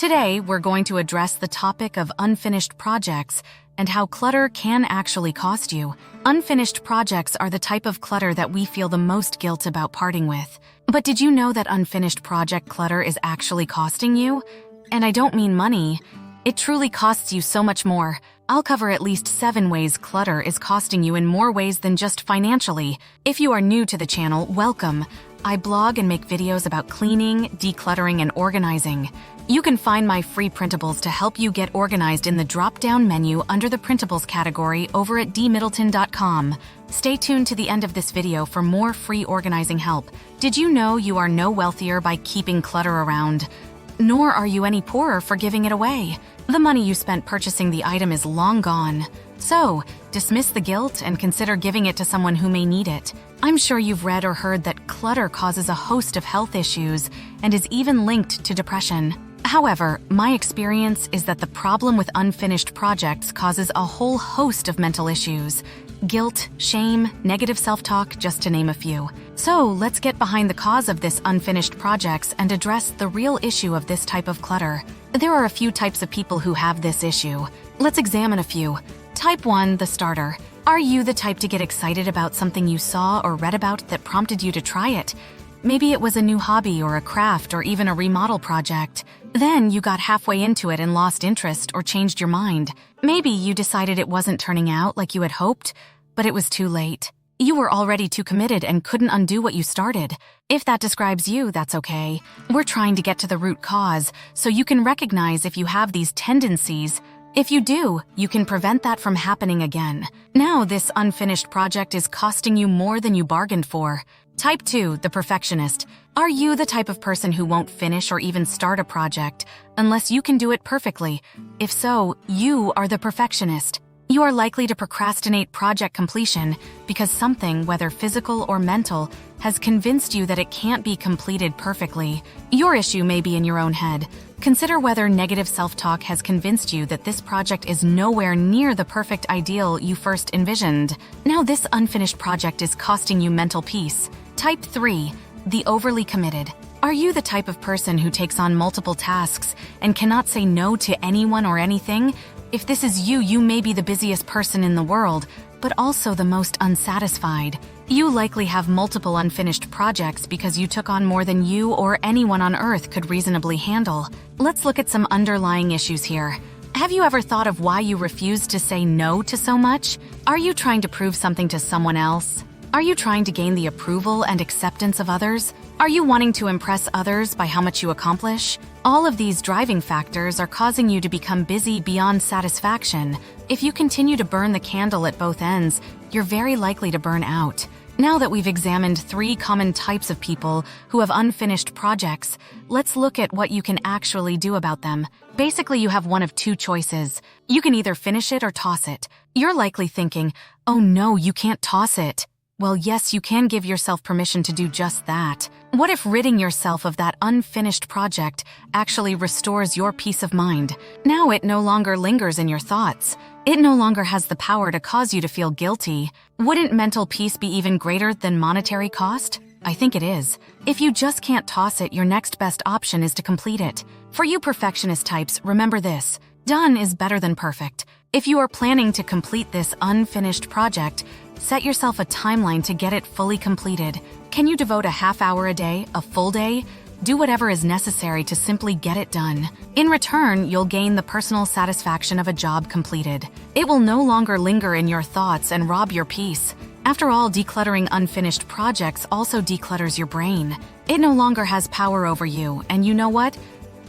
Today, we're going to address the topic of unfinished projects and how clutter can actually cost you. Unfinished projects are the type of clutter that we feel the most guilt about parting with. But did you know that unfinished project clutter is actually costing you? And I don't mean money. It truly costs you so much more. I'll cover at least 7 ways clutter is costing you in more ways than just financially. If you are new to the channel, welcome. I blog and make videos about cleaning, decluttering, and organizing. You can find my free printables to help you get organized in the drop-down menu under the printables category over at dmiddleton.com. Stay tuned to the end of this video for more free organizing help. Did you know you are no wealthier by keeping clutter around? Nor are you any poorer for giving it away. The money you spent purchasing the item is long gone. So, dismiss the guilt and consider giving it to someone who may need it. I'm sure you've read or heard that clutter causes a host of health issues and is even linked to depression. However, my experience is that the problem with unfinished projects causes a whole host of mental issues. Guilt, shame, negative self-talk, just to name a few. So, let's get behind the cause of this unfinished projects and address the real issue of this type of clutter. There are a few types of people who have this issue. Let's examine a few. Type 1, the starter. Are you the type to get excited about something you saw or read about that prompted you to try it? Maybe it was a new hobby or a craft or even a remodel project. Then you got halfway into it and lost interest or changed your mind. Maybe you decided it wasn't turning out like you had hoped, but it was too late. You were already too committed and couldn't undo what you started. If that describes you, that's okay. We're trying to get to the root cause so you can recognize if you have these tendencies. If you do, you can prevent that from happening again. Now this unfinished project is costing you more than you bargained for. Type 2, the perfectionist. Are you the type of person who won't finish or even start a project unless you can do it perfectly? If so, you are the perfectionist. You are likely to procrastinate project completion because something, whether physical or mental, has convinced you that it can't be completed perfectly. Your issue may be in your own head. Consider whether negative self-talk has convinced you that this project is nowhere near the perfect ideal you first envisioned. Now this unfinished project is costing you mental peace. Type 3, the overly committed. Are you the type of person who takes on multiple tasks and cannot say no to anyone or anything? If this is you, you may be the busiest person in the world, but also the most unsatisfied. You likely have multiple unfinished projects because you took on more than you or anyone on Earth could reasonably handle. Let's look at some underlying issues here. Have you ever thought of why you refuse to say no to so much? Are you trying to prove something to someone else? Are you trying to gain the approval and acceptance of others? Are you wanting to impress others by how much you accomplish? All of these driving factors are causing you to become busy beyond satisfaction. If you continue to burn the candle at both ends, you're very likely to burn out. Now that we've examined 3 common types of people who have unfinished projects, let's look at what you can actually do about them. Basically, you have one of 2 choices. You can either finish it or toss it. You're likely thinking, oh no, you can't toss it. Well, yes, you can give yourself permission to do just that. What if ridding yourself of that unfinished project actually restores your peace of mind? Now it no longer lingers in your thoughts. It no longer has the power to cause you to feel guilty. Wouldn't mental peace be even greater than monetary cost? I think it is. If you just can't toss it, your next best option is to complete it. For you perfectionist types, remember this. Done is better than perfect. If you are planning to complete this unfinished project, set yourself a timeline to get it fully completed. Can you devote a half hour a day, a full day? Do whatever is necessary to simply get it done. In return, you'll gain the personal satisfaction of a job completed. It will no longer linger in your thoughts and rob your peace. After all, decluttering unfinished projects also declutters your brain. It no longer has power over you, and you know what?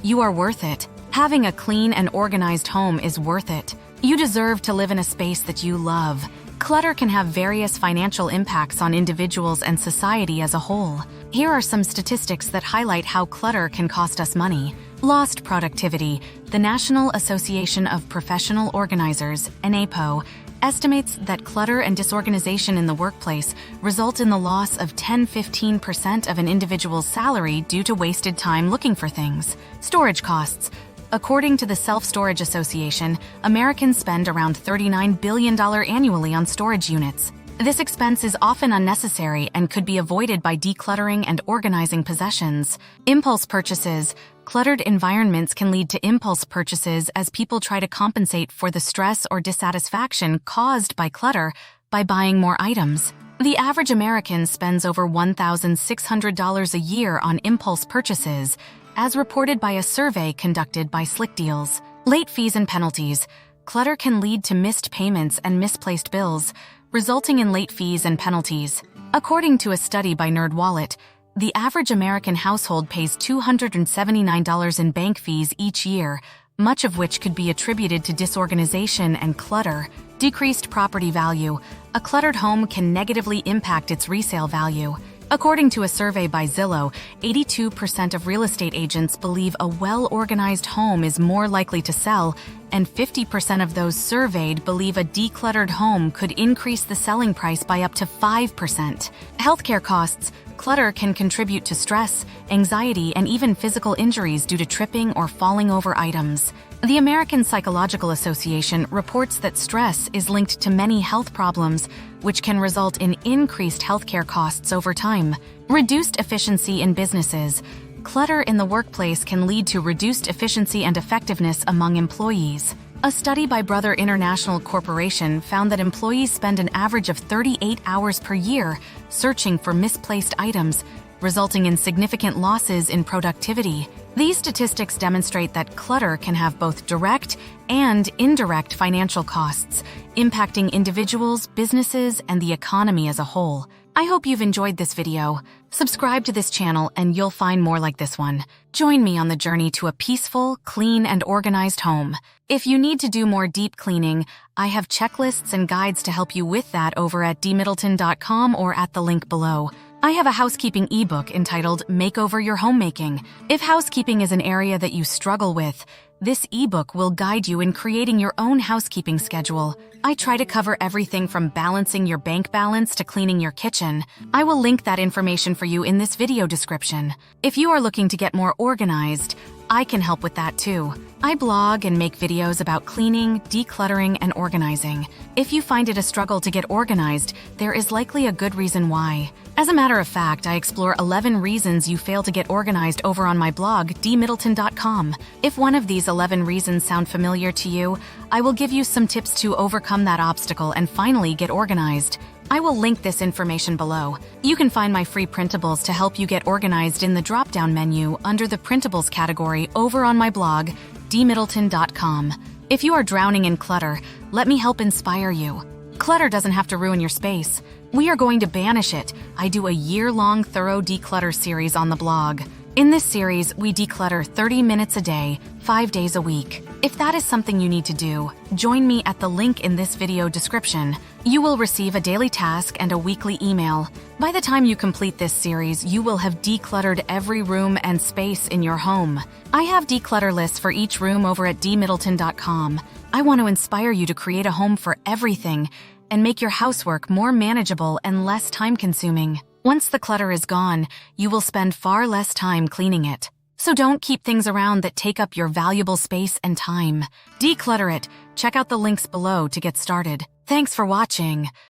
You are worth it. Having a clean and organized home is worth it. You deserve to live in a space that you love. Clutter can have various financial impacts on individuals and society as a whole. Here are some statistics that highlight how clutter can cost us money. Lost productivity. The National Association of Professional Organizers, NAPO, estimates that clutter and disorganization in the workplace result in the loss of 10–15% of an individual's salary due to wasted time looking for things. Storage costs. According to the Self-Storage Association, Americans spend around $39 billion annually on storage units. This expense is often unnecessary and could be avoided by decluttering and organizing possessions. Impulse purchases. Cluttered environments can lead to impulse purchases as people try to compensate for the stress or dissatisfaction caused by clutter by buying more items. The average American spends over $1,600 a year on impulse purchases, as reported by a survey conducted by Slick Deals. Late fees and penalties. Clutter can lead to missed payments and misplaced bills, resulting in late fees and penalties. According to a study by NerdWallet, the average American household pays $279 in bank fees each year, much of which could be attributed to disorganization and clutter. Decreased property value. A cluttered home can negatively impact its resale value. According to a survey by Zillow, 82% of real estate agents believe a well-organized home is more likely to sell, and 50% of those surveyed believe a decluttered home could increase the selling price by up to 5%. Healthcare costs. Clutter can contribute to stress, anxiety, and even physical injuries due to tripping or falling over items. The American Psychological Association reports that stress is linked to many health problems, which can result in increased healthcare costs over time. Reduced efficiency in businesses. Clutter in the workplace can lead to reduced efficiency and effectiveness among employees. A study by Brother International Corporation found that employees spend an average of 38 hours per year searching for misplaced items, resulting in significant losses in productivity. These statistics demonstrate that clutter can have both direct and indirect financial costs, impacting individuals, businesses, and the economy as a whole. I hope you've enjoyed this video. Subscribe to this channel and you'll find more like this one. Join me on the journey to a peaceful, clean, and organized home. If you need to do more deep cleaning, I have checklists and guides to help you with that over at dmiddleton.com or at the link below. I have a housekeeping ebook entitled Makeover Your Homemaking. If housekeeping is an area that you struggle with, this ebook will guide you in creating your own housekeeping schedule. I try to cover everything from balancing your bank balance to cleaning your kitchen. I will link that information for you in this video description. If you are looking to get more organized, I can help with that too. I blog and make videos about cleaning, decluttering, and organizing. If you find it a struggle to get organized, there is likely a good reason why. As a matter of fact, I explore 11 reasons you fail to get organized over on my blog, dmiddleton.com. If one of these 11 reasons sound familiar to you, I will give you some tips to overcome that obstacle and finally get organized. I will link this information below. You can find my free printables to help you get organized in the drop-down menu under the printables category over on my blog, dmiddleton.com. If you are drowning in clutter, let me help inspire you. Clutter doesn't have to ruin your space. We are going to banish it. I do a year-long thorough declutter series on the blog. In this series, we declutter 30 minutes a day, 5 days a week. If that is something you need to do, join me at the link in this video description. You will receive a daily task and a weekly email. By the time you complete this series, you will have decluttered every room and space in your home. I have declutter lists for each room over at dmiddleton.com. I want to inspire you to create a home for everything and make your housework more manageable and less time-consuming. Once the clutter is gone, you will spend far less time cleaning it. So don't keep things around that take up your valuable space and time. Declutter it. Check out the links below to get started. Thanks for watching.